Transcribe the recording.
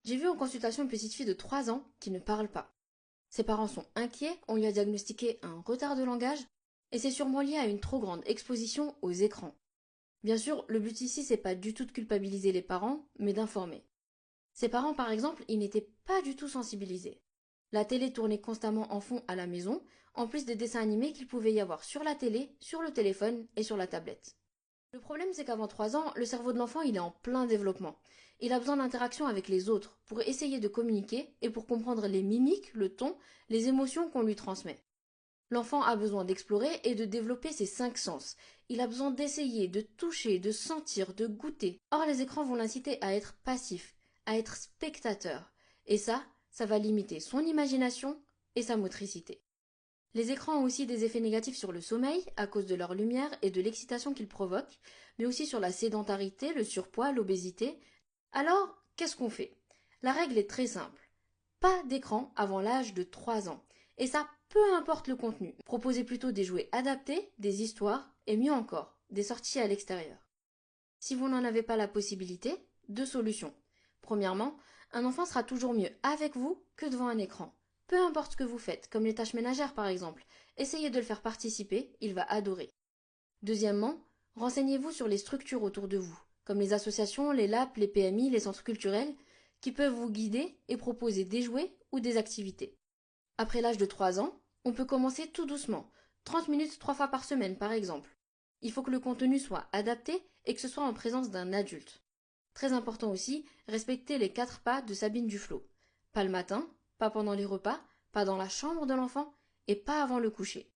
J'ai vu en consultation une petite fille de 3 ans qui ne parle pas. Ses parents sont inquiets, on lui a diagnostiqué un retard de langage, et c'est sûrement lié à une trop grande exposition aux écrans. Bien sûr, le but ici, c'est pas du tout de culpabiliser les parents, mais d'informer. Ses parents, par exemple, ils n'étaient pas du tout sensibilisés. La télé tournait constamment en fond à la maison, en plus des dessins animés qu'il pouvait y avoir sur la télé, sur le téléphone et sur la tablette. Le problème, c'est qu'avant 3 ans, le cerveau de l'enfant, il est en plein développement. Il a besoin d'interaction avec les autres pour essayer de communiquer et pour comprendre les mimiques, le ton, les émotions qu'on lui transmet. L'enfant a besoin d'explorer et de développer ses 5 sens. Il a besoin d'essayer, de toucher, de sentir, de goûter. Or, les écrans vont l'inciter à être passif, à être spectateur. Et ça va limiter son imagination et sa motricité. Les écrans ont aussi des effets négatifs sur le sommeil à cause de leur lumière et de l'excitation qu'ils provoquent, mais aussi sur la sédentarité, le surpoids, l'obésité. Alors, qu'est-ce qu'on fait? La règle est très simple. Pas d'écran avant l'âge de 3 ans. Et ça, peu importe le contenu. Proposez plutôt des jouets adaptés, des histoires, et mieux encore, des sorties à l'extérieur. Si vous n'en avez pas la possibilité, 2 solutions. Premièrement, un enfant sera toujours mieux avec vous que devant un écran. Peu importe ce que vous faites, comme les tâches ménagères par exemple, essayez de le faire participer, il va adorer. Deuxièmement, renseignez-vous sur les structures autour de vous, comme les associations, les LAP, les PMI, les centres culturels, qui peuvent vous guider et proposer des jouets ou des activités. Après l'âge de 3 ans, on peut commencer tout doucement, 30 minutes 3 fois par semaine par exemple. Il faut que le contenu soit adapté et que ce soit en présence d'un adulte. Très important aussi, respecter les 4 pas de Sabine Duflot. Pas le matin, pas pendant les repas, pas dans la chambre de l'enfant et pas avant le coucher.